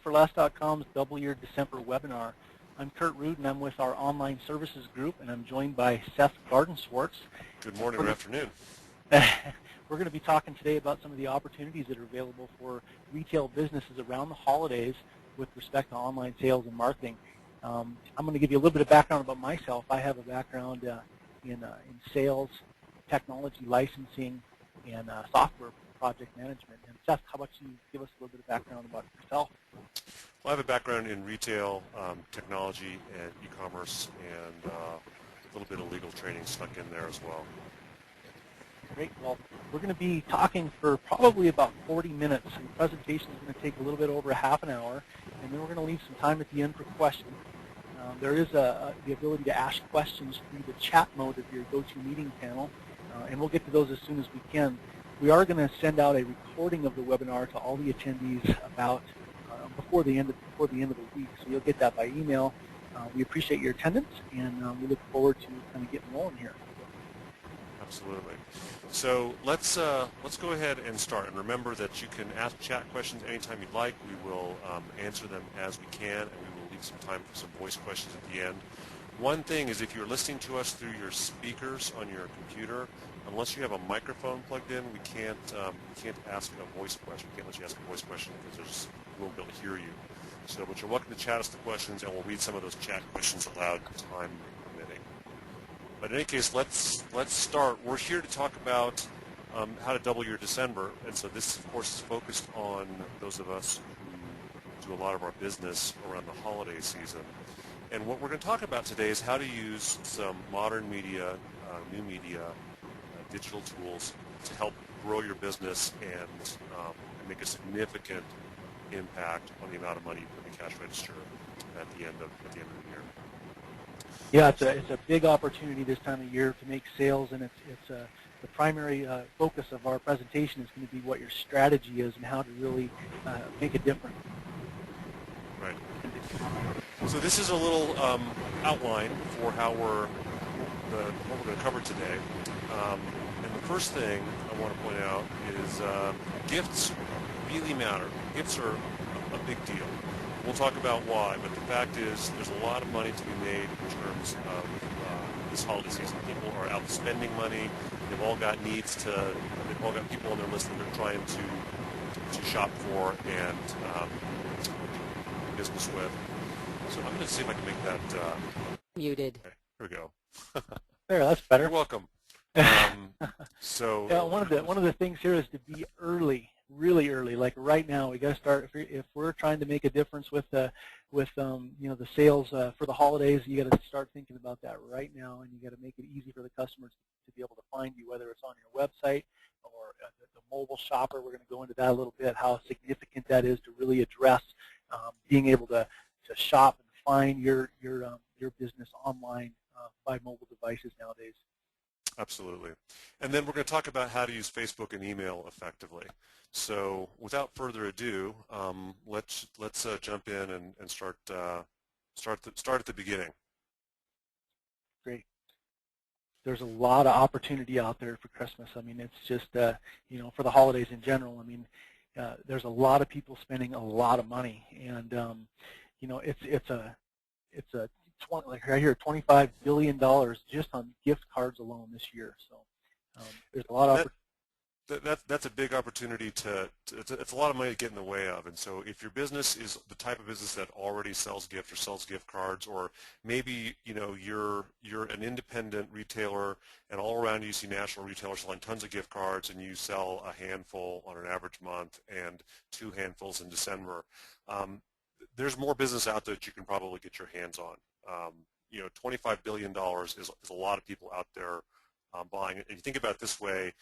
For Less.com's Double Your December webinar. I'm Kurt Root, and I'm with our online services group, and I'm joined by Seth Gardenswartz. Good morning or afternoon. We're going to be talking today about some of the opportunities that are available for retail businesses around the holidays with respect to online sales and marketing. I'm going to give you a little bit of background about myself. I have a background in sales, technology licensing, and software project management. And Seth, how about you give us a little bit of background about yourself? Well, I have a background in retail, technology, and e-commerce, and a little bit of legal training stuck in there as well. Great. Well, we're going to be talking for probably about 40 minutes. The presentation is going to take a little bit over a half an hour, and then we're going to leave some time at the end for questions. There is the ability to ask questions through the chat mode of your GoToMeeting panel, and we'll get to those as soon as we can. We are going to send out a recording of the webinar to all the attendees about before the end of the week, so you'll get that by email. We appreciate your attendance, and we look forward to kind of getting rolling here. Absolutely. So let's go ahead and start. And remember that you can ask chat questions anytime you'd like. We will answer them as we can, and we will leave some time for some voice questions at the end. One thing is, if you're listening to us through your speakers on your computer, unless you have a microphone plugged in, we can't ask a voice question. We can't let you ask a voice question because we won't be able to hear you. So, but you're welcome to chat us the questions, and we'll read some of those chat questions aloud, time permitting. But in any case, let's start. We're here to talk about how to double your December, and so this, of course, is focused on those of us who do a lot of our business around the holiday season. And what we're going to talk about today is how to use some modern media, new media, digital tools to help grow your business and make a significant impact on the amount of money you put in the cash register at the end of the year. Yeah, it's a big opportunity this time of year to make sales, and it's the primary focus of our presentation is going to be what your strategy is and how to really make a difference. Right. So this is a little outline for what we're going to cover today. And the first thing I want to point out is gifts really matter. Gifts are a big deal. We'll talk about why, but the fact is there's a lot of money to be made in terms of this holiday season. People are out spending money. They've all got needs they've all got people on their list that they're trying to shop for and do business with. So I'm going to see if I can make that muted. Okay, here we go. There, that's better. You're welcome. So yeah, one of the things here is to be early, really early. Like right now, we got to start. If we're trying to make a difference with the sales for the holidays, you got to start thinking about that right now, and you got to make it easy for the customers to be able to find you, whether it's on your website or the mobile shopper. We're going to go into that a little bit, how significant that is to really address being able to shop and find your business online by mobile devices nowadays. Absolutely. And then we're going to talk about how to use Facebook and email effectively. So without further ado, let's jump in and start at the beginning. Great. There's a lot of opportunity out there for Christmas. I mean, it's just for the holidays in general. I mean, there's a lot of people spending a lot of money, and it's a like right here, $25 billion just on gift cards alone this year. So there's a lot of that's a big opportunity it's a lot of money to get in the way of. And so if your business is the type of business that already sells gifts or sells gift cards, or maybe you're an independent retailer and all around you see national retailers selling tons of gift cards, and you sell a handful on an average month and 2 handfuls in December, there's more business out there that you can probably get your hands on. $25 billion is a lot of people out there buying it. And you think about it this way,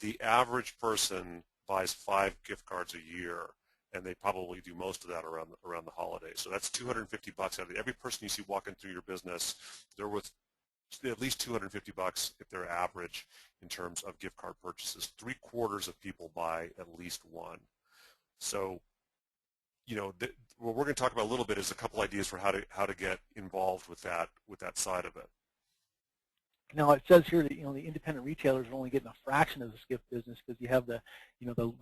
the average person buys 5 gift cards a year, and they probably do most of that around the holidays. So that's $250 out of it. Every person you see walking through your business, they're worth at least $250 if they're average in terms of gift card purchases. 3/4 of people buy at least one. So what we're going to talk about a little bit is a couple ideas for how to get involved with that side of it. Now it says here that the independent retailers are only getting a fraction of this gift business, because you have the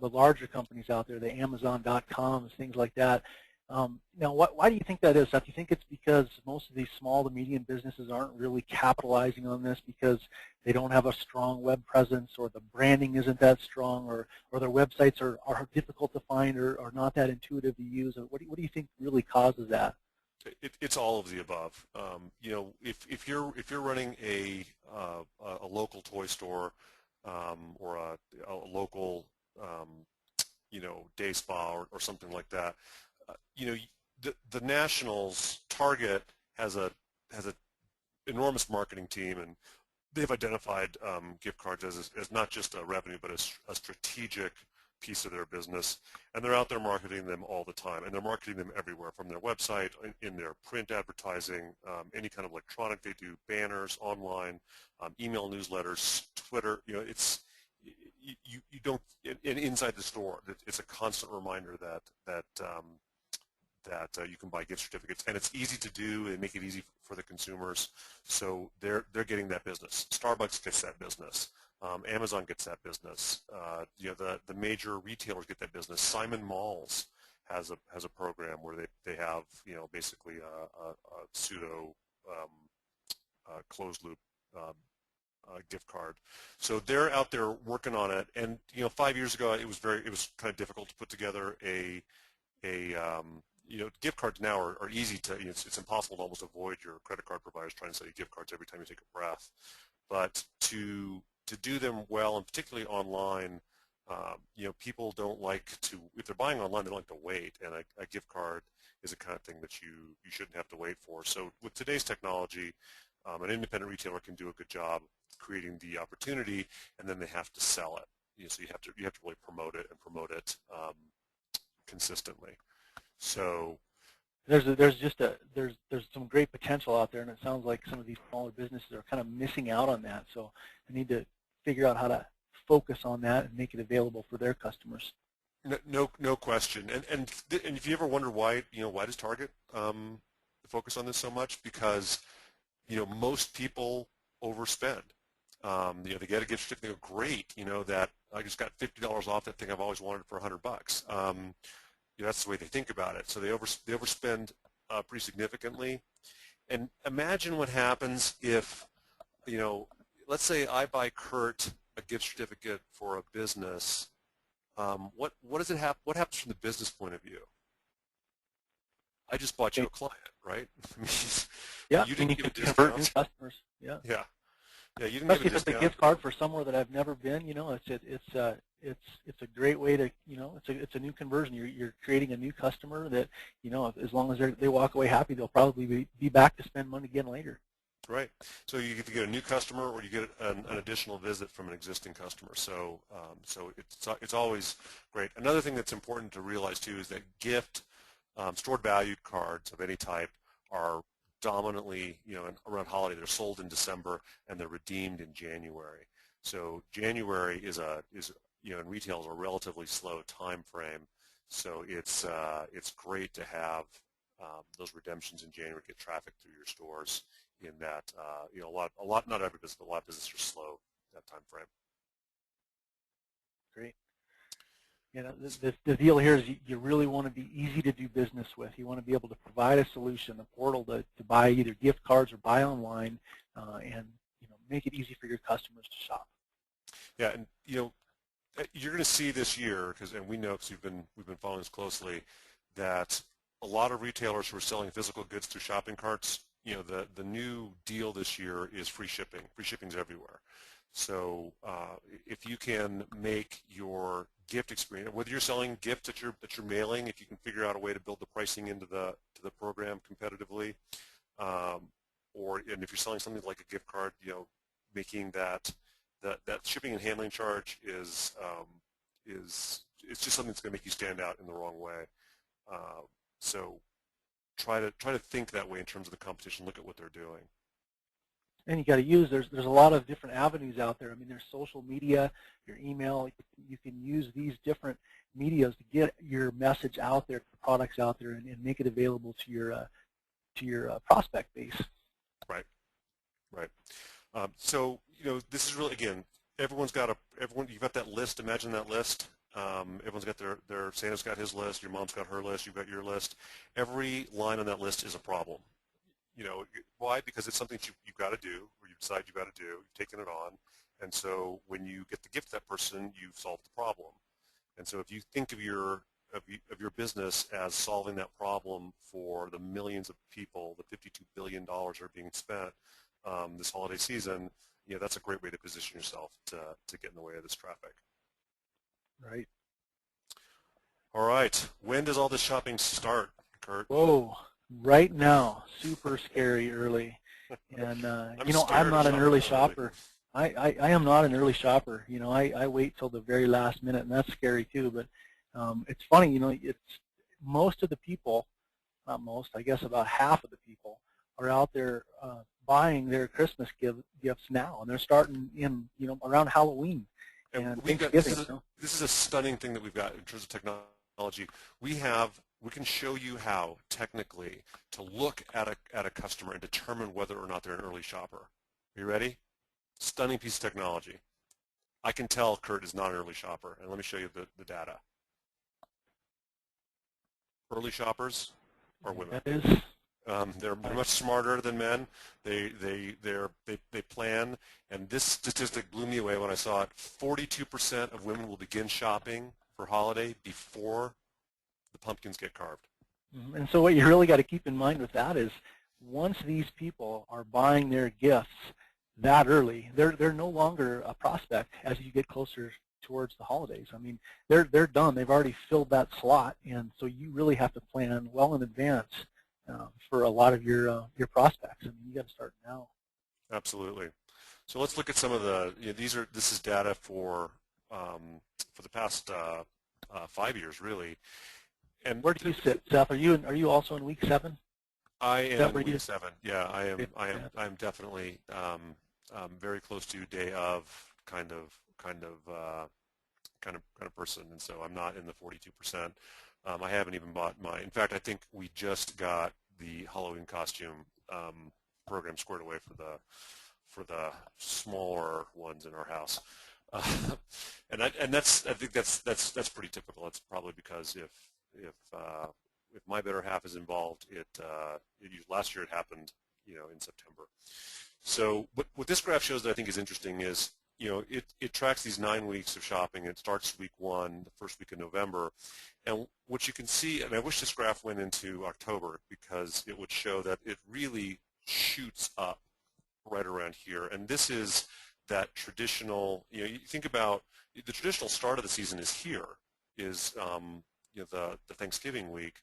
larger companies out there, the Amazon.coms, things like that. Now, why do you think that is, Seth? Do you think it's because most of these small to medium businesses aren't really capitalizing on this because they don't have a strong web presence, or the branding isn't that strong, or their websites are difficult to find, or not that intuitive to use? Or what do you think really causes that? It's all of the above. If you're running a local toy store or a local day spa or something like that, the Nationals Target has a enormous marketing team, and they've identified gift cards as not just a revenue but as a strategic piece of their business, and they're out there marketing them all the time, and they're marketing them everywhere, from their website, in their print advertising, any kind of electronic. They do banners online, email newsletters, Twitter. It's you don't, and inside the store, it's a constant reminder that you can buy gift certificates, and it's easy to do and make it easy for the consumers. So they're getting that business. Starbucks gets that business. Amazon gets that business. The major retailers get that business. Simon Malls has a program where they have basically a pseudo closed loop gift card. So they're out there working on it. And 5 years ago it was kind of difficult to put together a gift cards now are easy to, it's impossible to almost avoid your credit card providers trying to sell you gift cards every time you take a breath. But to do them well, and particularly online, people don't like to, if they're buying online, they don't like to wait, and a gift card is the kind of thing that you shouldn't have to wait for. So with today's technology, an independent retailer can do a good job creating the opportunity, and then they have to sell it. So you have to really promote it consistently. So There's some great potential out there, and it sounds like some of these smaller businesses are kind of missing out on that. So they need to figure out how to focus on that and make it available for their customers. No question. And if you ever wonder why does Target focus on this so much? Because most people overspend. They get a gift certificate, they go, great, that I just got $50 off that thing I've always wanted for $100. That's the way they think about it. So they overspend pretty significantly. And imagine what happens if, let's say I buy Kurt a gift certificate for a business. What does it have? What happens from the business point of view? I just bought you a client, right? Yeah, You didn't give a convert new discount. customers. Yeah. Yeah. Yeah, you didn't Especially give a if it's a discount. gift card for somewhere that I've never been. It's a great way to, it's a new conversion. You're creating a new customer that, as long as they walk away happy, they'll probably be back to spend money again later. Right. So you get to get a new customer, or you get an additional visit from an existing customer. So it's always great. Another thing that's important to realize too is that gift stored value cards of any type are dominantly, around holiday. They're sold in December and they're redeemed in January. So January is in retail is a relatively slow time frame. So it's great to have those redemptions in January, get traffic through your stores. In that, not every business, but a lot of businesses are slow that time frame. Great. The deal here is you really want to be easy to do business with. You want to be able to provide a solution, a portal to buy either gift cards or buy online, and make it easy for your customers to shop. Yeah, and you're going to see this year, and we know because we've been following this closely, that a lot of retailers who are selling physical goods through shopping carts, the new deal this year is free shipping. Free shipping's everywhere. So if you can make your gift experience, whether you're selling gifts that you're mailing, if you can figure out a way to build the pricing into the program competitively, and if you're selling something like a gift card, making that shipping and handling charge is it's just something that's going to make you stand out in the wrong way. So try to think that way in terms of the competition. Look at what they're doing. And you got to use, there's a lot of different avenues out there. I mean, there's social media, your email. You can use these different medias to get your message out there, products out there, and make it available to your prospect base. Right. So this is really, again, you've got that list. Imagine that list. Everyone's got their Santa's got his list, your mom's got her list, you've got your list. Every line on that list is a problem. Why? Because it's something you've got to do, or you decide you've got to do. You've taken it on, and so when you get the gift to that person, you've solved the problem. And so if you think of your business as solving that problem for the millions of people, the $52 billion are being spent this holiday season, that's a great way to position yourself to get in the way of this traffic. Right. All right. When does all this shopping start, Kurt? Whoa. Right now. Super scary early. And, I'm not an early shopper. I am not an early shopper. I wait till the very last minute, and that's scary too. But it's funny, it's most of the people, not most, I guess about half of the people are out there buying their Christmas gifts now, and they're starting in, around Halloween and Thanksgiving. This is a stunning thing that we've got in terms of technology. We can show you how technically to look at a customer and determine whether or not they're an early shopper. Are you ready? Stunning piece of technology. I can tell Kurt is not an early shopper, and let me show you the data. Early shoppers are women. That is. They're much smarter than men. They plan, and this statistic blew me away when I saw it. 42% of women will begin shopping for holiday before the pumpkins get carved. And so what you really got to keep in mind with that is once these people are buying their gifts that early, they're no longer a prospect as you get closer towards the holidays. I mean, they're done. They've already filled that slot, and so you really have to plan well in advance for a lot of your prospects. I mean, you got to start now. Absolutely. So let's look at some of this is data for the past 5 years, really. And where do you sit, Seth? Are you also in week 7? I am in week 7. Yeah, I am definitely very close to day of kind of person, and so I'm not in the 42%. I haven't even bought in fact, I think we just got the Halloween costume program squared away for the smaller ones in our house, and I think that's pretty typical. It's probably because if my better half is involved, last year it happened, in September. So what this graph shows that I think is interesting is, it tracks these 9 weeks of shopping. It starts week 1, the first week of November. And what you can see, and I wish this graph went into October because it would show that it really shoots up right around here. And this is that traditional, you think about the traditional start of the season is here, is the Thanksgiving week.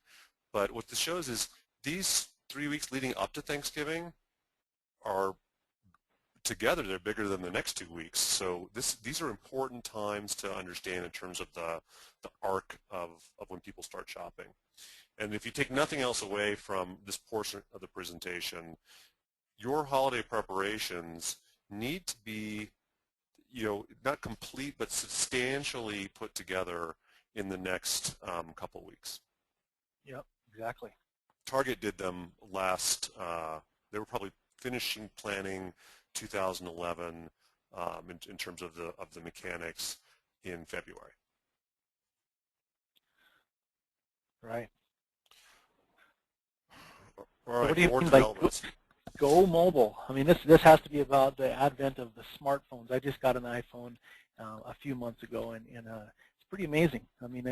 But what this shows is these 3 weeks leading up to Thanksgiving are together, they're bigger than the next 2 weeks. So these are important times to understand in terms of the arc of when people start shopping. And if you take nothing else away from this portion of the presentation, your holiday preparations need to be, not complete, but substantially put together in the next couple weeks. Yep, exactly. Target did them they were probably finishing planning 2011 in terms of the mechanics in February. Right. All right. What do you mean by go mobile? I mean, this has to be about the advent of the smartphones. I just got an iPhone a few months ago, and it's pretty amazing. I mean,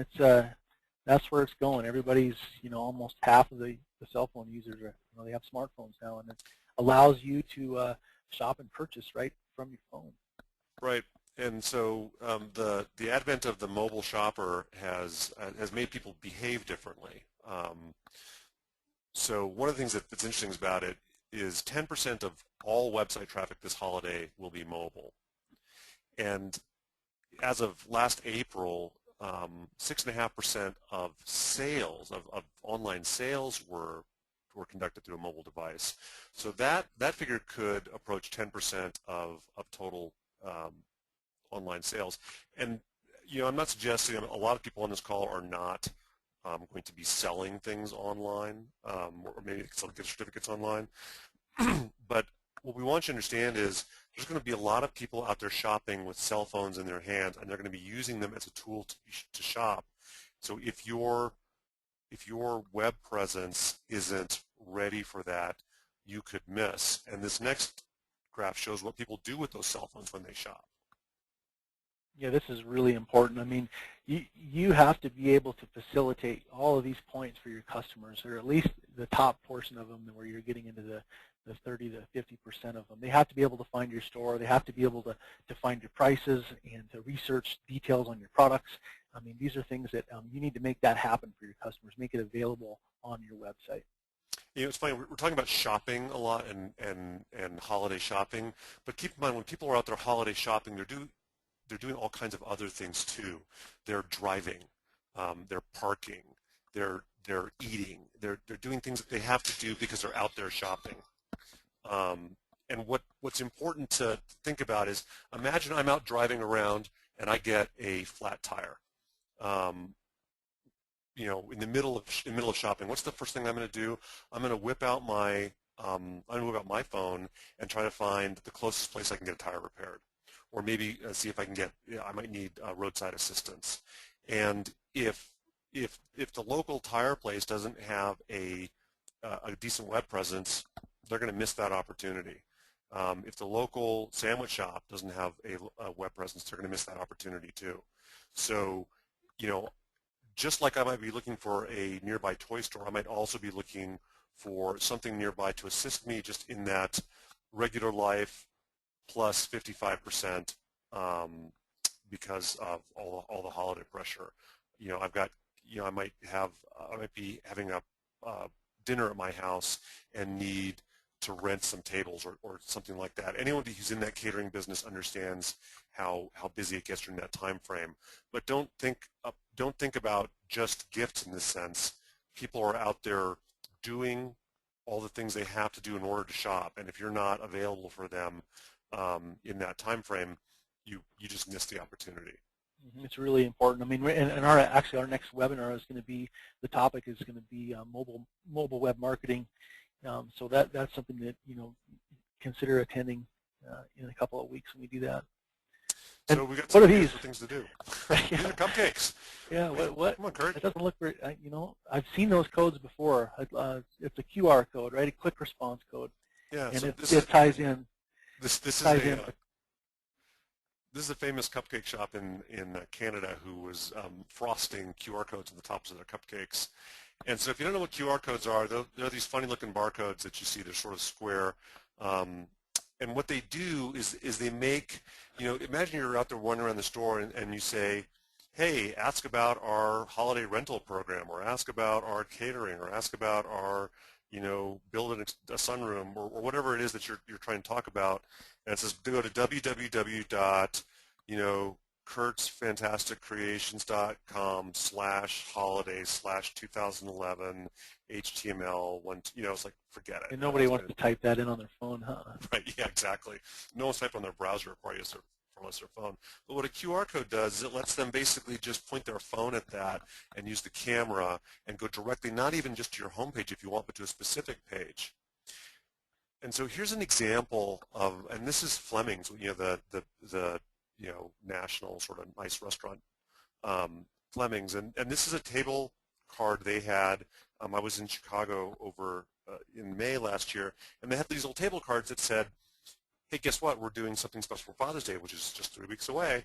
that's where it's going. Everybody's, almost half of the cell phone users are, they have smartphones now, and it allows you to shop and purchase right from your phone. Right, and so the advent of the mobile shopper has made people behave differently. So one of the things that's interesting about it is 10% of all website traffic this holiday will be mobile, and as of last April, 6.5% of sales of online sales were conducted through a mobile device. So that figure could approach 10% of total online sales. And I'm not suggesting a lot of people on this call are not going to be selling things online, or maybe selling gift certificates online. But what we want you to understand is there's going to be a lot of people out there shopping with cell phones in their hands, and they're going to be using them as a tool to shop. So if your web presence isn't ready for that, you could miss. And this next graph shows what people do with those cell phones when they shop. Yeah, this is really important. I mean, you have to be able to facilitate all of these points for your customers, or at least the top portion of them where you're getting into the 30 to 50% of them. They have to be able to find your store. They have to be able to find your prices and to research details on your products. I mean, these are things that you need to make that happen for your customers, make it available on your website. You know, it's funny, we're talking about shopping a lot and holiday shopping, but keep in mind when people are out there holiday shopping, they're doing all kinds of other things too. They're driving, they're parking, they're eating, they're doing things that they have to do because they're out there shopping. And what's important to think about is, imagine I'm out driving around and I get a flat tire. You know, in the middle of shopping, what's the first thing I'm going to do? I'm going to whip out my phone and try to find the closest place I can get a tire repaired, or maybe see if I can get. I might need roadside assistance. And if the local tire place doesn't have a decent web presence, they're going to miss that opportunity. If the local sandwich shop doesn't have a web presence, they're going to miss that opportunity too. So, you know, just like I might be looking for a nearby toy store, I might also be looking for something nearby to assist me just in that regular life plus 55% because of all the holiday pressure. You know, I've got, you know, I might be having a dinner at my house and need to rent some tables or something like that. Anyone who's in that catering business understands how busy it gets during that time frame. But don't think about just gifts in this sense. People are out there doing all the things they have to do in order to shop, and if you're not available for them in that time frame, you just miss the opportunity. It's really important. I mean, and our next webinar is going to be, the topic is going to be mobile web marketing. So that's something that, you know, consider attending in a couple of weeks when we do that. So we got some ideas for things to do. These are cupcakes. Yeah. What? Come on, Kurt. It doesn't look very. You know, I've seen those codes before. It's a QR code, right? A quick response code. Yeah. And so it ties in. This is a famous cupcake shop in Canada who was frosting QR codes on the tops of their cupcakes. And so if you don't know what QR codes are, they're these funny-looking barcodes that you see. They're sort of square. And what they do is they make, you know, imagine you're out there wandering around the store and you say, hey, ask about our holiday rental program, or ask about our catering, or ask about our, you know, build a sunroom, or whatever it is that you're trying to talk about. And it says to go to www. You know, kurtzfantasticCreations.com/holiday/2011 HTML one. You know, it's like, forget it. And nobody wants to type that in on their phone, huh? Right. Yeah. Exactly. No one's typing on their browser or use their phone. But what a QR code does is it lets them basically just point their phone at that and use the camera and go directly, not even just to your home page if you want, but to a specific page. And so here's an example of, and this is Fleming's, you know, the you know, national sort of nice restaurant, Fleming's, and this is a table card they had. I was in Chicago over in May last year, and they had these little table cards that said, hey, guess what? We're doing something special for Father's Day, which is just 3 weeks away.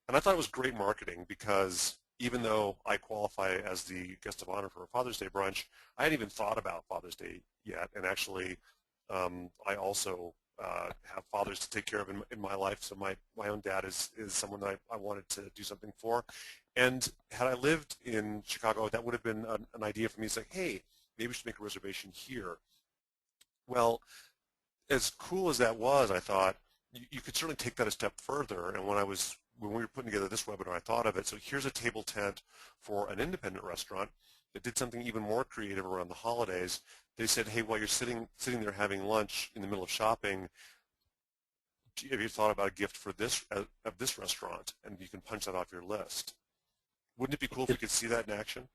And I thought it was great marketing because even though I qualify as the guest of honor for a Father's Day brunch, I hadn't even thought about Father's Day yet, and actually I also have fathers to take care of in my life, so my own dad is someone that I wanted to do something for. And had I lived in Chicago, that would have been an idea for me to say, hey, maybe we should make a reservation here. Well, as cool as that was, I thought you could certainly take that a step further. And when we were putting together this webinar, I thought of it. So here's a table tent for an independent restaurant that did something even more creative around the holidays. They said, hey, while you're sitting there having lunch in the middle of shopping, have you thought about a gift for this restaurant? And you can punch that off your list. Wouldn't it be cool if we could see that in action?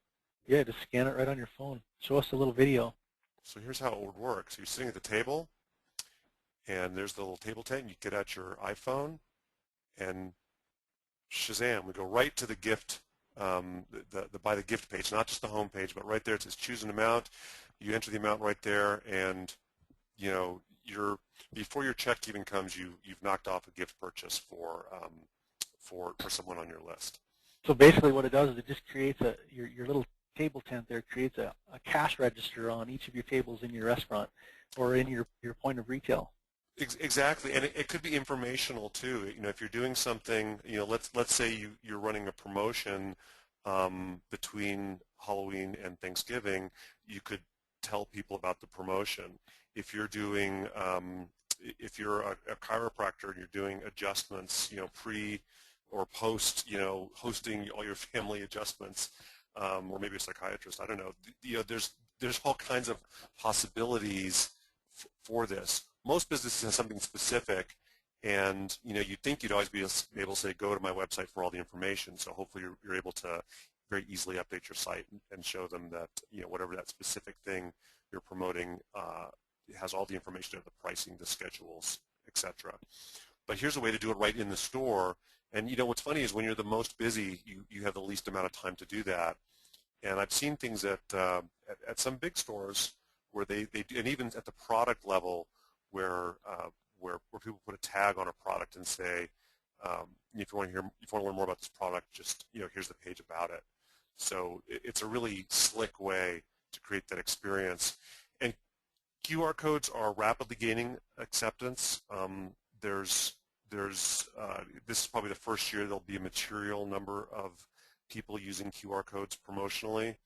Yeah, just scan it right on your phone. Show us a little video. So here's how it would work. So you're sitting at the table, and there's the little table tent. You get out your iPhone, and Shazam, we go right to the gift, by the gift page, not just the home page, but right there it says choose an amount. You enter the amount right there, and before your check even comes, you've knocked off a gift purchase for someone on your list. So basically what it does is it just creates your little table tent there creates a cash register on each of your tables in your restaurant or in your point of retail. Exactly, and it could be informational too. If you're doing something, let's say you're running a promotion between Halloween and Thanksgiving, you could tell people about the promotion. If you're doing, if you're a chiropractor and you're doing adjustments, pre or post, hosting all your family adjustments, or maybe a psychiatrist, I don't know. There's all kinds of possibilities for this. Most businesses have something specific, and you'd think you'd always be able to say, go to my website for all the information. So hopefully you're able to very easily update your site and show them that whatever that specific thing you're promoting has all the information of the pricing, the schedules, etc. But here's a way to do it right in the store. And what's funny is when you're the most busy, you have the least amount of time to do that. And I've seen things at some big stores where they and even at the product level where people put a tag on a product and say, if you want to learn more about this product, just here's the page about it. So it's a really slick way to create that experience. And QR codes are rapidly gaining acceptance. This is probably the first year there'll be a material number of people using QR codes promotionally.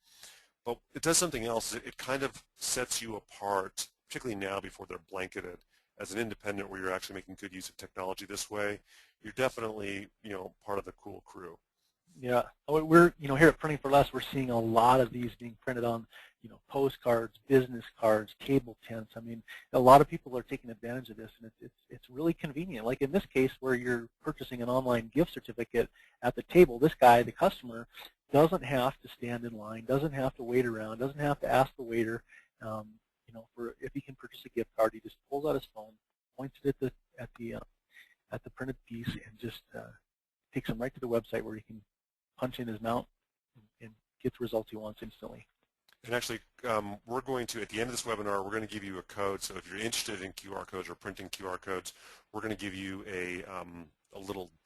But it does something else. It kind of sets you apart, particularly now before they're blanketed, as an independent where you're actually making good use of technology this way. You're definitely, part of the cool crew. Yeah, we're here at Printing for Less, we're seeing a lot of these being printed on postcards, business cards, table tents. I mean, a lot of people are taking advantage of this, and it's really convenient. Like in this case, where you're purchasing an online gift certificate at the table, this guy, the customer, doesn't have to stand in line, doesn't have to wait around, doesn't have to ask the waiter, for if he can purchase a gift card. He just pulls out his phone, points it at the printed piece, and just takes him right to the website where he can punch in his amount and get the results he wants instantly. And actually, we're going to, at the end of this webinar, we're going to give you a code. So if you're interested in QR codes or printing QR codes, we're going to give you a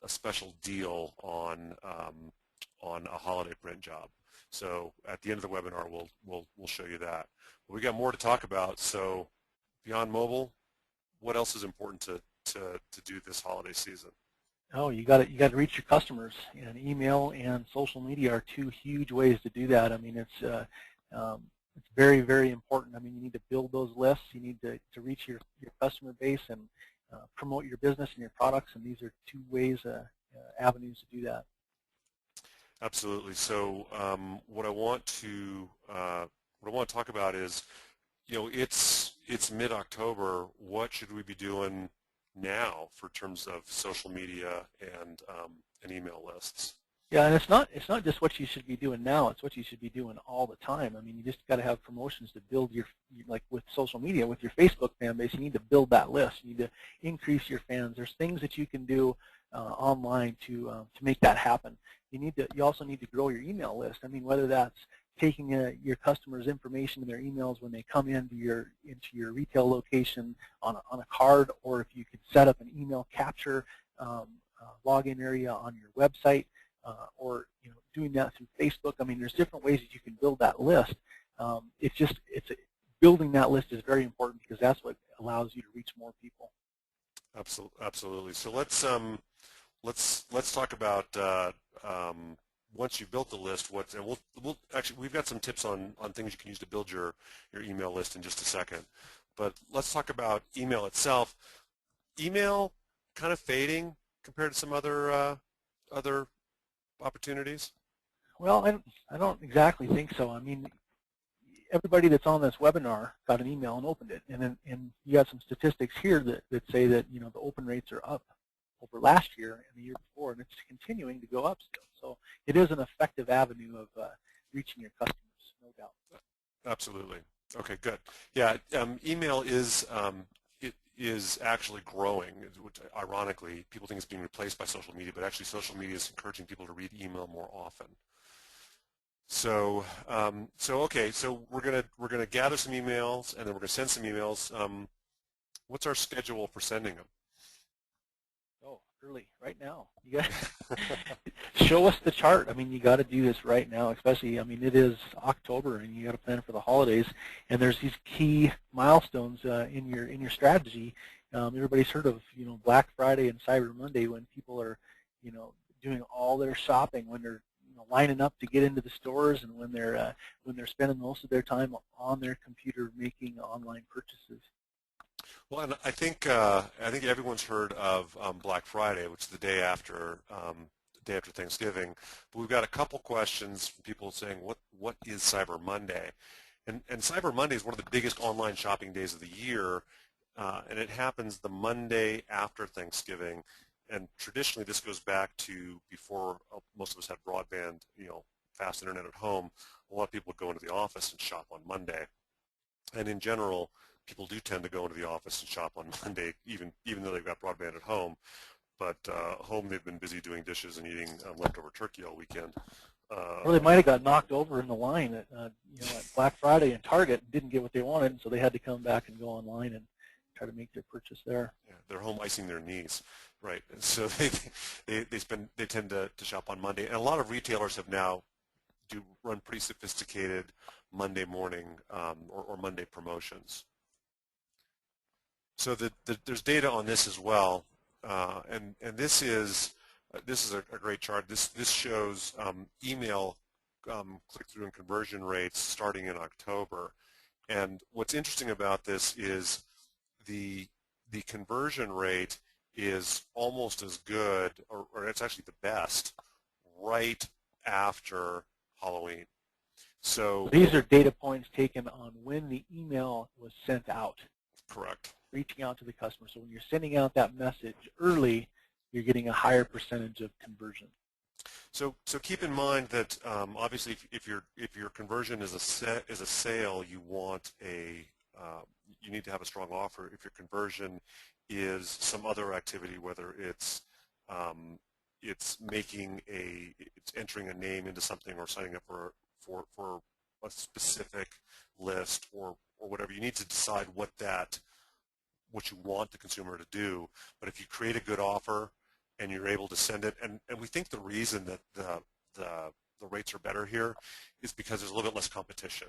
special deal on a holiday print job. So at the end of the webinar, we'll show you that. But we got more to talk about. So beyond mobile, what else is important to do this holiday season? Oh, you got to reach your customers, and email and social media are two huge ways to do that. I mean, it's very, very important. I mean, you need to build those lists. You need to reach your customer base and promote your business and your products, and these are two ways, avenues to do that. Absolutely. So what I want to talk about is, it's mid-October. What should we be doing now for terms of social media and email lists? Yeah, and it's not just what you should be doing now. It's what you should be doing all the time. I mean, you just got to have promotions to build like with social media, with your Facebook fan base. You need to build that list. You need to increase your fans. There's things that you can do online to make that happen. You also need to grow your email list. I mean, whether that's taking your customers' information in their emails when they come into your retail location on a card, or if you could set up an email capture login area on your website, or doing that through Facebook. I mean, there's different ways that you can build that list. Building that list is very important because that's what allows you to reach more people. Absolutely. So let's talk about once you've built the list, we've got some tips on things you can use to build your email list in just a second. But let's talk about email itself. Email kind of fading compared to some other opportunities? Well, I don't exactly think so. I mean, everybody that's on this webinar got an email and opened it, and you got some statistics here that say that the open rates are up over last year and the year before, and it's continuing to go up still. So it is an effective avenue of reaching your customers, no doubt. Absolutely. Okay, good. Yeah, email is is actually growing, which ironically, people think it's being replaced by social media, but actually social media is encouraging people to read email more often. So, so we're gonna gather some emails, and then we're gonna send some emails. What's our schedule for sending them? Oh, early, right now. You got show us the chart. I mean, you got to do this right now, especially. I mean, it is October, and you got to plan for the holidays. And there's these key milestones in your strategy. Everybody's heard of Black Friday and Cyber Monday when people are doing all their shopping, when they're lining up to get into the stores, and when they're spending most of their time on their computer making online purchases. Well, and I think everyone's heard of Black Friday, which is the day after Thanksgiving. But we've got a couple questions from people saying, what is Cyber Monday? And Cyber Monday is one of the biggest online shopping days of the year, and it happens the Monday after Thanksgiving. And traditionally, this goes back to before most of us had broadband, fast internet at home. A lot of people would go into the office and shop on Monday. And in general, people do tend to go into the office and shop on Monday, even though they've got broadband at home. But home, they've been busy doing dishes and eating leftover turkey all weekend. Or they might have got knocked over in the line at Black Friday and Target and didn't get what they wanted, and so they had to come back and go online and try to make their purchase there. Yeah, they're home icing their knees, right? And so they tend to shop on Monday, and a lot of retailers have now run pretty sophisticated Monday morning or Monday promotions. So there's data on this as well, and this is a great chart. This shows email click-through and conversion rates starting in October. And what's interesting about this is the conversion rate is almost as good, or it's actually the best, right after Halloween. So these are data points taken on when the email was sent out. Correct. Reaching out to the customer. So when you're sending out that message early, you're getting a higher percentage of conversion. So keep in mind that obviously if your conversion is a sale, you want you need to have a strong offer. If your conversion is some other activity, whether it's entering a name into something or signing up for a specific list or whatever, you need to decide what you want the consumer to do. But if you create a good offer and you're able to send it, and we think the reason that the rates are better here is because there's a little bit less competition.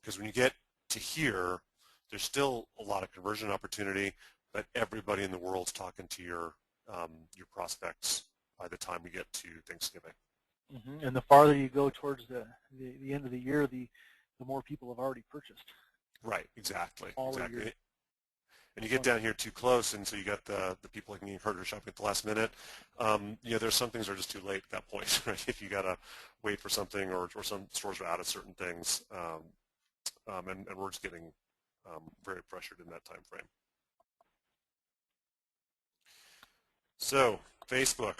Because when you get to here, there's still a lot of conversion opportunity, but everybody in the world's talking to your prospects by the time we get to Thanksgiving. Mm-hmm. And the farther you go towards the end of the year, the more people have already purchased. Right, exactly. And you Okay. get down here too close, and so you got the people getting harder shopping at the last minute. There's some things that are just too late at that point, right? If you got to wait for something, or some stores are out of certain things, and we're just getting very pressured in that time frame. So Facebook,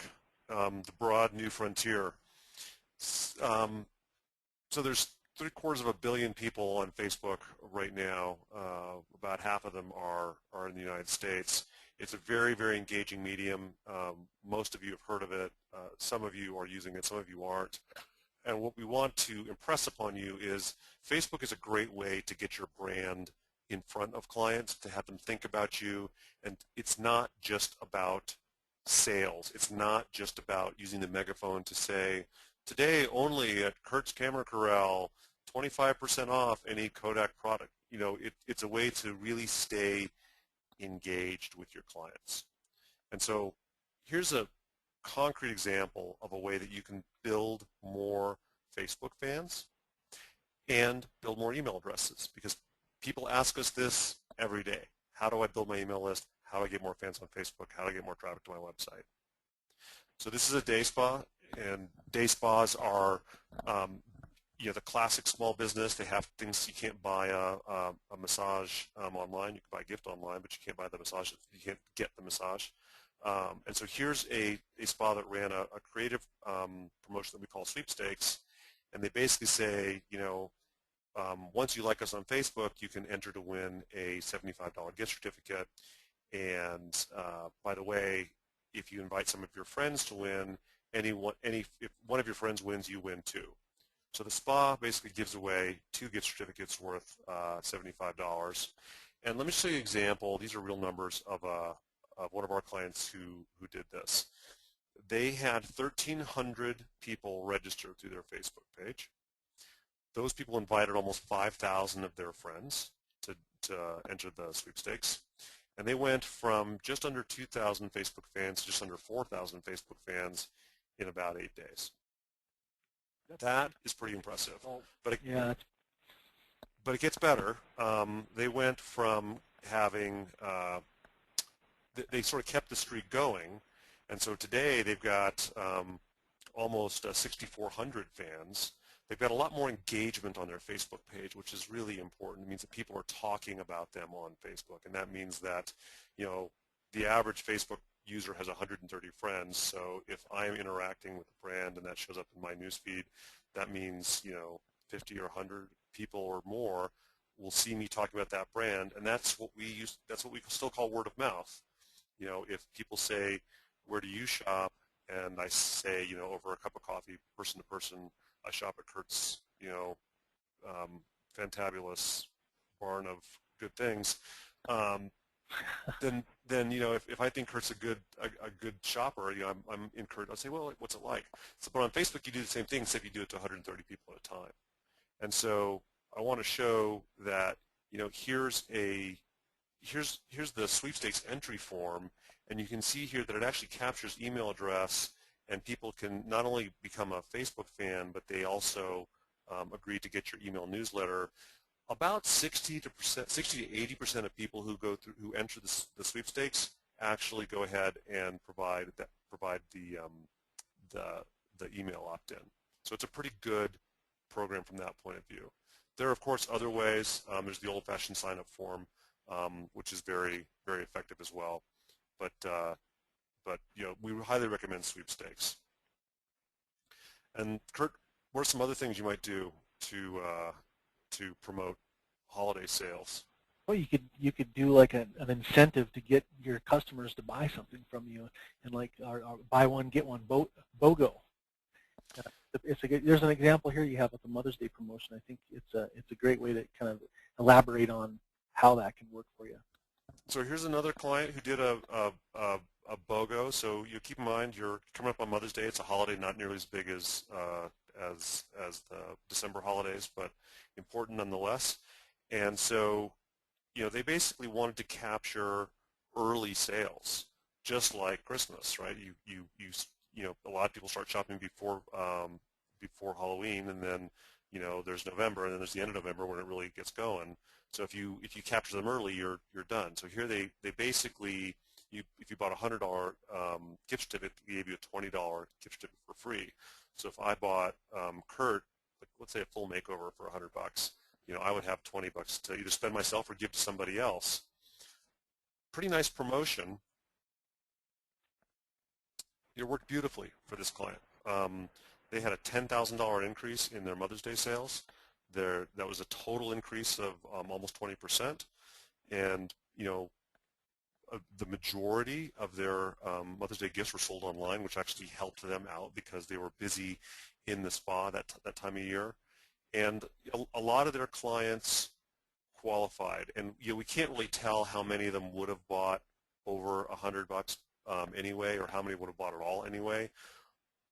the broad new frontier. So there's 750 million people on Facebook right now. About half of them are in the United States. It's a very, very engaging medium. Most of you have heard of it. Some of you are using it. Some of you aren't. And what we want to impress upon you is Facebook is a great way to get your brand in front of clients, to have them think about you. And it's not just about sales. It's not just about using the megaphone to say, today only at Kurt's Camera Corral, 25% off any Kodak product. It's a way to really stay engaged with your clients. And so here's a concrete example of a way that you can build more Facebook fans and build more email addresses, because people ask us this every day. How do I build my email list? How do I get more fans on Facebook? How do I get more traffic to my website? So this is a day spa, and day spas are the classic small business. They have things you can't buy a massage online. You can buy a gift online, but you can't buy the massage. You can't get the massage. And so here's a spa that ran a creative promotion that we call sweepstakes, and they basically say, once you like us on Facebook, you can enter to win a $75 gift certificate. And by the way, if you invite some of your friends to win, if one of your friends wins, you win too. So the spa basically gives away 2 gift certificates worth $75. And let me show you an example. These are real numbers of one of our clients who did this. They had 1,300 people register through their Facebook page. Those people invited almost 5,000 of their friends to enter the sweepstakes. And they went from just under 2,000 Facebook fans to just under 4,000 Facebook fans in about 8 days. That is pretty impressive. But it gets better. They went from having, they sort of kept the streak going, and so today they've got almost 6,400 fans. They've got a lot more engagement on their Facebook page, which is really important. It means that people are talking about them on Facebook, and that means that, the average Facebook user has 130 friends. So if I'm interacting with a brand and that shows up in my newsfeed, that means 50 or 100 people or more will see me talking about that brand, and that's what we still call word of mouth. If people say, "Where do you shop?" and I say, over a cup of coffee, person to person, I shop at Kurt's, fantabulous barn of good things. Then if I think Kurt's a good shopper, I'm in Kurt. I'll say, well, what's it like? So, but on Facebook, you do the same thing, except you do it to 130 people at a time. And so I want to show that here's the sweepstakes entry form, and you can see here that it actually captures email address, and people can not only become a Facebook fan, but they also agree to get your email newsletter. About 60 to 80% of people who enter the sweepstakes actually go ahead and provide the email opt-in. So it's a pretty good program from that point of view. There are, of course, other ways. There's the old-fashioned sign-up form, which is very, very effective as well. But we highly recommend sweepstakes. And Kurt, what are some other things you might do to promote holiday sales? Well, you could do like an incentive to get your customers to buy something from you, and like our buy one get one BOGO. There's an example here you have with the Mother's Day promotion. I think it's a great way to kind of elaborate on how that can work for you. So here's another client who did a BOGO. So you keep in mind you're coming up on Mother's Day. It's a holiday not nearly as big as the December holidays, but important nonetheless. And so they basically wanted to capture early sales, just like Christmas, right? A lot of people start shopping before Halloween, and then there's November, and then there's the end of November when it really gets going. So if you capture them early, you're done. So here they basically, if you bought a $100 gift certificate, they gave you a $20 gift certificate for free. So if I bought Kurt, let's say a full makeover for $100, I would have $20 to either spend myself or give to somebody else. Pretty nice promotion. It worked beautifully for this client. They had a $10,000 increase in their Mother's Day sales. That was a total increase of almost 20%, and the majority of their Mother's Day gifts were sold online, which actually helped them out because they were busy in the spa that time of year. And a lot of their clients qualified, and we can't really tell how many of them would have bought over $100 anyway, or how many would have bought it all anyway.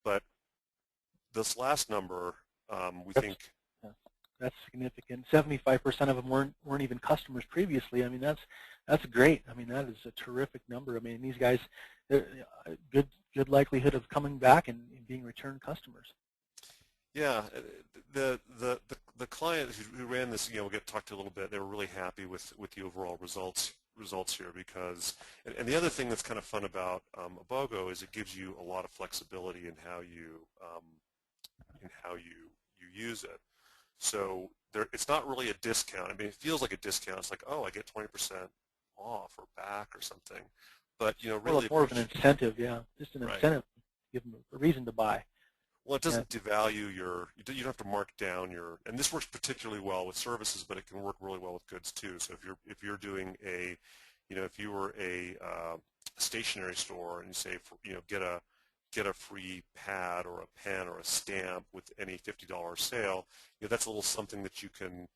But this last number, we think that's significant. 75% of them weren't even customers previously. I mean, that's great. I mean, that is a terrific number. I mean, these guys, good likelihood of coming back and being return customers. Yeah, the client who ran this, we'll get talked to a little bit. They were really happy with the overall results here because, and the other thing that's kind of fun about a BOGO is it gives you a lot of flexibility in how you use it. So it's not really a discount. I mean, it feels like a discount. It's like, oh, I get 20% off or back or something. But really, well, it's more of an incentive, yeah, just an incentive, give them a reason to buy. Well, it doesn't devalue you don't have to mark down and this works particularly well with services, but it can work really well with goods too. So if you're doing a if you were a stationery store and you say, get a free pad or a pen or a stamp with any $50 sale, that's a little something that you can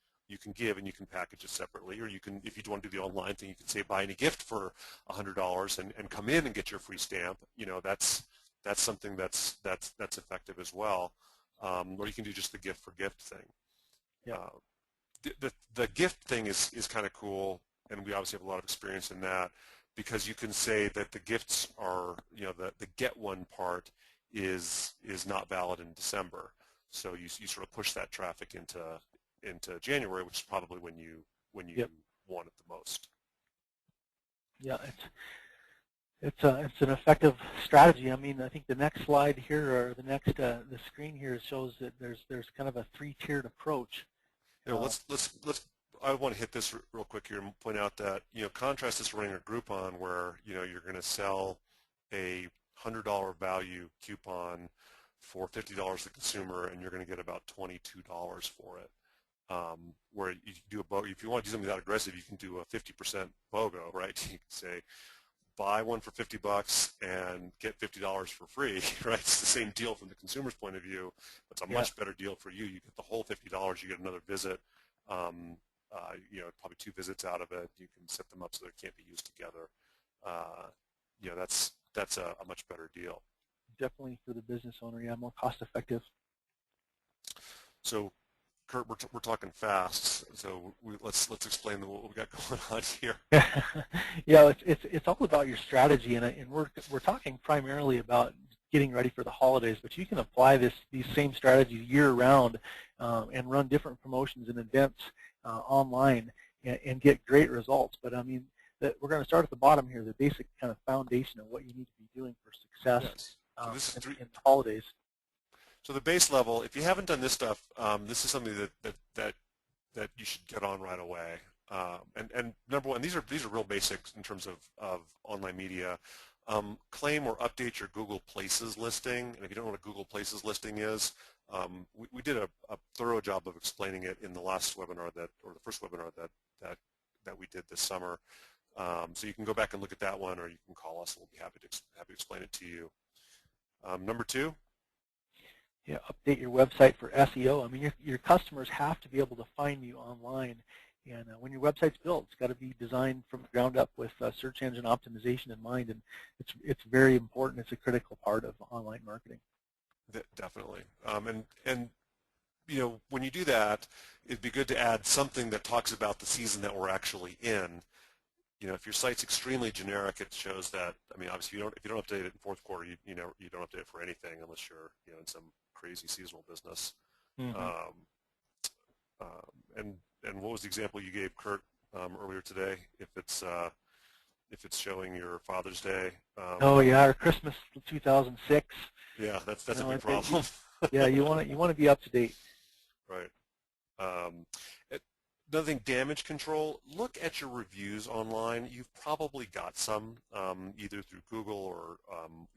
give, and you can package it separately, or you can, if you want to do the online thing, you can say buy any gift for $100 and come in and get your free stamp. That's something that's effective as well. Or you can do just the gift for gift thing. Yep. The gift thing is kind of cool, and we obviously have a lot of experience in that, because you can say that the gifts are, the get one part is not valid in December. So you sort of push that traffic into January, which is probably when you Yep. want it the most. Yeah, it's an effective strategy. I mean, I think the next slide here, or the screen here, shows that there's kind of a three-tiered approach. Let's I want to hit this real quick here and point out that, contrast this running a Groupon where, you're going to sell a $100 value coupon for $50 to the consumer, and you're going to get about $22 for it. Where you do if you want to do something that aggressive, you can do a 50% BOGO, right? You can say, buy one for $50 and get $50 for free, right? It's the same deal from the consumer's point of view. It's a much better deal for you. You get the whole $50. You get another visit. Probably 2 visits out of it. You can set them up so they can't be used together. That's a much better deal. Definitely for the business owner, yeah, more cost effective. So, Kurt, we're talking fast, so let's explain what we got going on here. Yeah, it's all about your strategy, and we're talking primarily about getting ready for the holidays, but you can apply these same strategies year round, and run different promotions and events online and get great results. But I mean, we're going to start at the bottom here, the basic kind of foundation of what you need to be doing for success. Yes. So this is in the holidays. So the base level, if you haven't done this stuff, this is something that you should get on right away. And number one, these are real basics in terms of online media. Claim or update your Google Places listing, and if you don't know what a Google Places listing is, we did a thorough job of explaining it in the last webinar or the first webinar that we did this summer. So you can go back and look at that one, or you can call us, and we'll be happy to explain it to you. Number 2. Yeah, update your website for SEO. I mean, your customers have to be able to find you online, and when your website's built, it's got to be designed from the ground up with search engine optimization in mind, and it's very important. It's a critical part of online marketing. Definitely, and when you do that, it'd be good to add something that talks about the season that we're actually in. If your site's extremely generic, it shows that. I mean, obviously, if you don't update it in fourth quarter, you don't update it for anything unless you're in some crazy seasonal business. Mm-hmm. And what was the example you gave, Kurt, earlier today? If it's showing your Father's Day. Oh yeah, or Christmas 2006. Yeah, that's a big problem. Yeah, you want to be up to date. Right. Another thing, damage control. Look at your reviews online. You've probably got some, either through Google or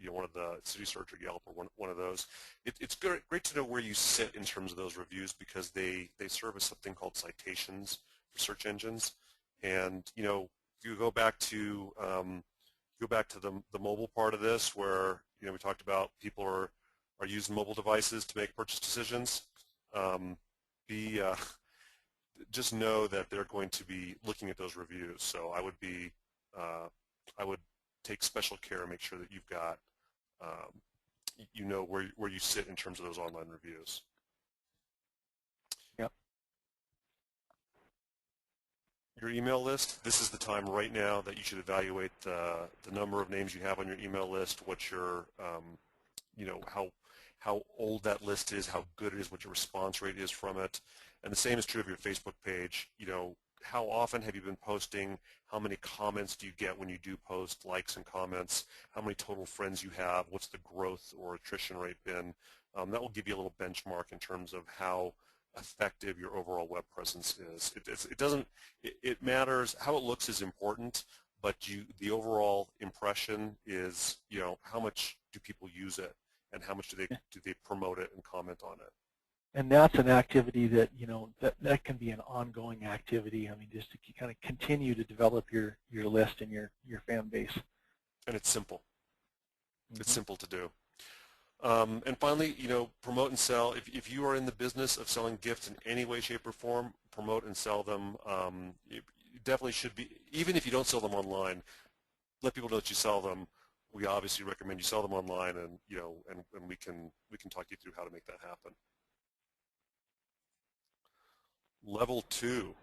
one of the City Search or Yelp or one of those. It's great to know where you sit in terms of those reviews, because they serve as something called citations for search engines. And if you go back to the mobile part of this, where we talked about people are using mobile devices to make purchase decisions. Just know that they're going to be looking at those reviews. So I would take special care and make sure that you've got, where you sit in terms of those online reviews. Yep. Your email list. This is the time right now that you should evaluate the number of names you have on your email list, what your, how old that list is, how good it is, what your response rate is from it. And the same is true of your Facebook page. How often have you been posting? How many comments do you get when you do post, likes and comments? How many total friends you have? What's the growth or attrition rate been? That will give you a little benchmark in terms of how effective your overall web presence is. It matters. How it looks is important, but the overall impression is, how much do people use it, and how much do they promote it and comment on it? And that's an activity that, that can be an ongoing activity. I mean, just to kind of continue to develop your list and your fan base. And it's simple. It's Mm-hmm. simple to do. And finally, promote and sell. If you are in the business of selling gifts in any way, shape, or form, promote and sell them. You definitely should be, even if you don't sell them online, let people know that you sell them. We obviously recommend you sell them online, and and we can talk you through how to make that happen. Level 2.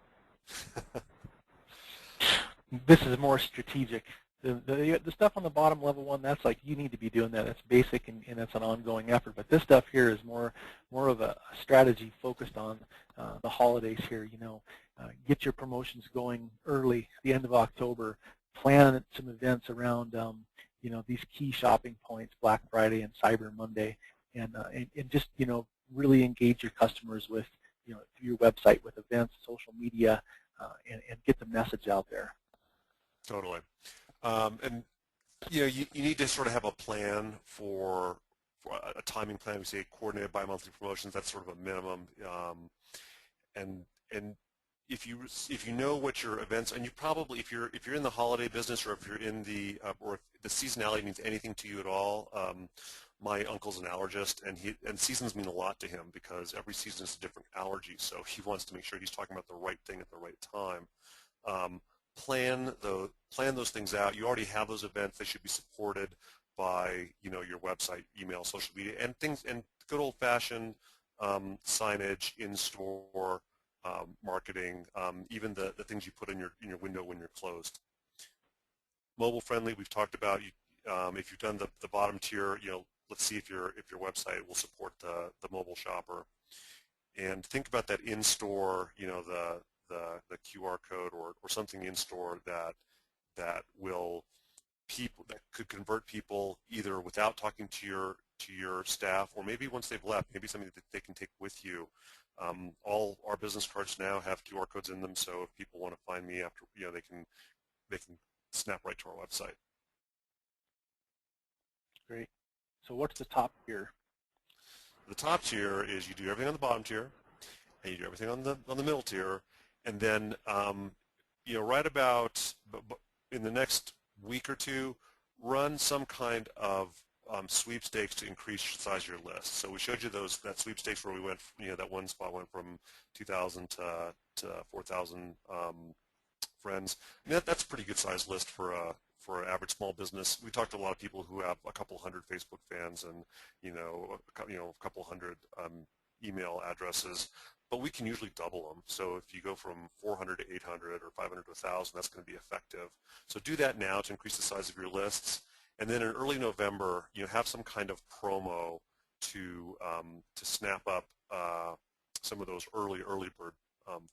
This is more strategic. The stuff on the bottom, level 1, that's like you need to be doing that. That's basic and that's an ongoing effort. But this stuff here is more of a strategy focused on the holidays here. Get your promotions going early, the end of October. Plan some events around these key shopping points, Black Friday and Cyber Monday, and just really engage your customers with through your website with events, social media, and get the message out there. Totally. And you need to sort of have a plan for a timing plan. We say coordinated bi-monthly promotions. That's sort of a minimum. And if you know what your events, and you probably, if you're in the holiday business, or if you're in the or if the seasonality means anything to you at all. My uncle's an allergist, and seasons mean a lot to him because every season is a different allergy. So he wants to make sure he's talking about the right thing at the right time. Plan those things out. You already have those events. They should be supported by your website, email, social media, and things, and good old-fashioned signage, in-store marketing, even the things you put in your window when you're closed. Mobile friendly, we've talked about. If you've done the bottom tier, let's see if your website will support the mobile shopper, and think about that in-store, the QR code or something in store that could convert people either without talking to your staff, or maybe once they've left, maybe something that they can take with you. All our business cards now have QR codes in them, so if people want to find me after, they can snap right to our website. Great. So what's the top tier? The top tier is you do everything on the bottom tier, and you do everything on the middle tier, and then right about in the next week or two, run some kind of sweepstakes to increase the size of your list. So we showed you that sweepstakes where we went, that one spot went from 2,000 to 4,000 friends. I mean, that's a pretty good sized list for an average small business. We talked to a lot of people who have a couple hundred Facebook fans and a couple hundred email addresses, but we can usually double them. So if you go from 400 to 800 or 500 to 1,000, that's going to be effective. So do that now to increase the size of your lists, and then in early November, have some kind of promo to snap up some of those early bird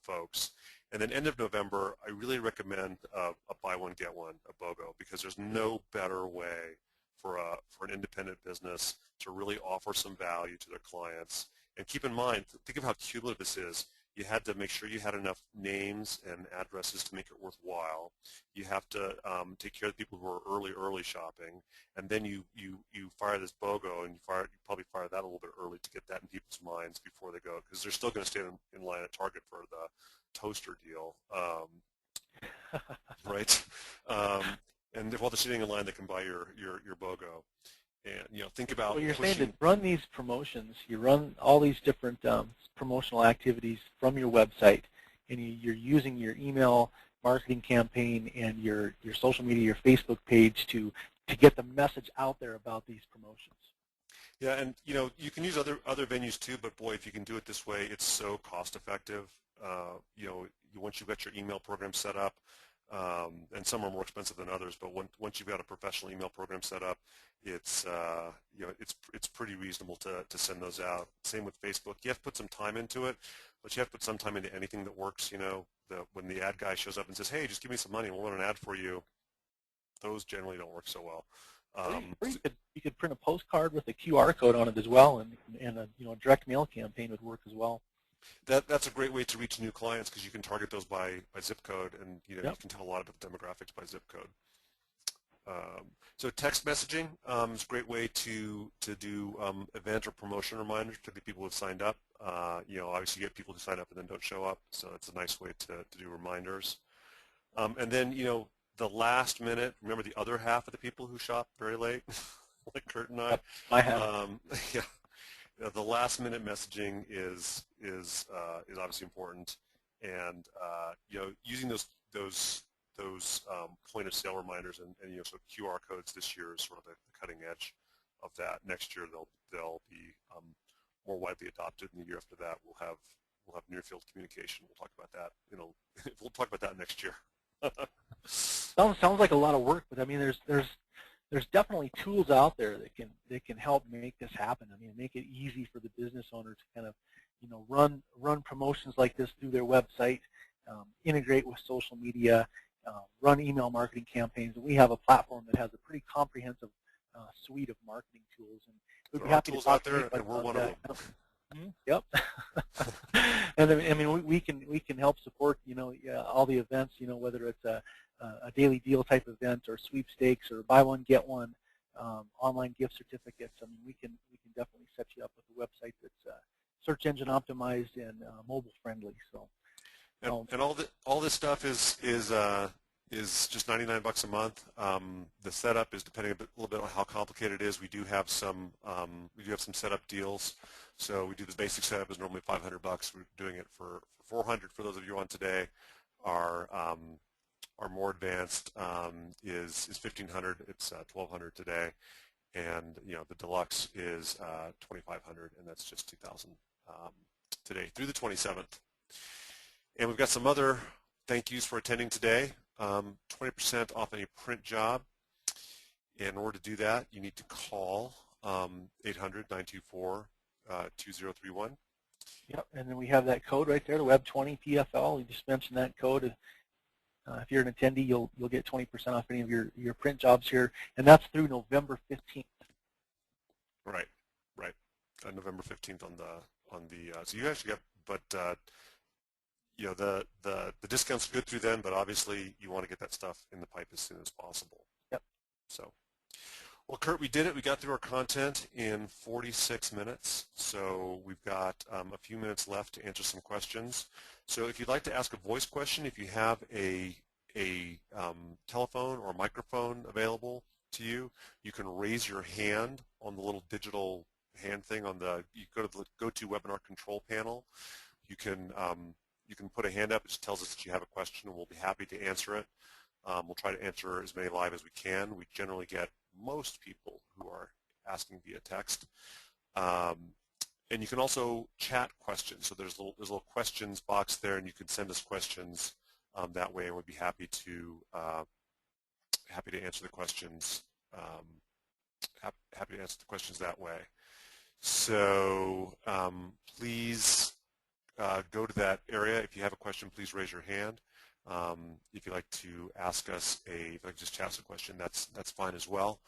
folks. And then end of November, I really recommend a buy one get one, a BOGO, because there's no better way for an independent business to really offer some value to their clients. And keep in mind, think of how cumulative this is. You had to make sure you had enough names and addresses to make it worthwhile. You have to take care of the people who are early shopping, and then you fire this BOGO, and you probably fire that a little bit early to get that in people's minds before they go, because they're still going to stand in line at Target for the toaster deal, right? And while they're sitting in line, they can buy your BOGO. And think about. So you're saying to run these promotions, you run all these different promotional activities from your website, and you're using your email marketing campaign and your social media, your Facebook page to get the message out there about these promotions. Yeah, and you can use other venues too, but boy, if you can do it this way, it's so cost effective. Once you've got your email program set up, and some are more expensive than others, but once you've got a professional email program set up, it's pretty reasonable to send those out. Same with Facebook. You have to put some time into it, but you have to put some time into anything that works. When the ad guy shows up and says, "Hey, just give me some money and we'll run an ad for you," those generally don't work so well. Or you could print a postcard with a QR code on it as well, and a direct mail campaign would work as well. That's a great way to reach new clients, because you can target those by zip code, and you can tell a lot about the demographics by zip code. So text messaging is a great way to do event or promotion reminders to the people who have signed up. Obviously you get people who sign up and then don't show up, so it's a nice way to do reminders. And then, the last minute, remember the other half of the people who shop very late, like Kurt and I? Yep, I have. Yeah. The last minute messaging is obviously important, and using those point of sale reminders and so QR codes this year is sort of the cutting edge of that. Next year they'll be more widely adopted, and the year after that we'll have near field communication. We'll talk about that. We'll talk about that next year. Sounds like a lot of work, but I mean, there's definitely tools out there that can help make this happen. I mean, make it easy for the business owner to kind of, run promotions like this through their website, integrate with social media, run email marketing campaigns. And we have a platform that has a pretty comprehensive suite of marketing tools. And we'd be happy to talk out there, and we're one of them. Yep. And I mean, we can help support all the events, whether it's a daily deal type event or sweepstakes or buy one get one, online gift certificates. I mean, we can definitely set you up with a website that's search engine optimized and mobile friendly. So and all this stuff is just $99 a month. The setup is depending a little bit on how complicated it is. We do have some setup deals. So we do the basic setup is normally $500. We're doing it for $400 for those of you on today. Our more advanced is $1,500. It's $1,200 today, and the deluxe is $2,500, and that's just $2,000 today through the 27th. And we've got some other thank yous for attending today. 20% off any print job. In order to do that, you need to call 800-924-2031. Yep, and then we have that code right there, the Web 20 PFL. You just mentioned that code. If you're an attendee, you'll get 20% off any of your print jobs here, and that's through November 15th. Right. November 15th on the so you actually got, but the discount's good through then, but obviously you want to get that stuff in the pipe as soon as possible. Yep. So, well, Kurt, we did it. We got through our content in 46 minutes, so we've got a few minutes left to answer some questions. So if you'd like to ask a voice question, if you have a telephone or a microphone available to you, you can raise your hand on the little digital hand thing you go to the GoToWebinar control panel. You can put a hand up. It just tells us that you have a question, and we'll be happy to answer it. We'll try to answer as many live as we can. We generally get most people who are asking via text. And you can also chat questions. So there's a little questions box there, and you can send us questions that way, and we'd be happy to answer the questions. Happy to answer the questions that way. So please go to that area. If you have a question, please raise your hand. If you'd like to ask us if you'd like to just ask a question, that's fine as well.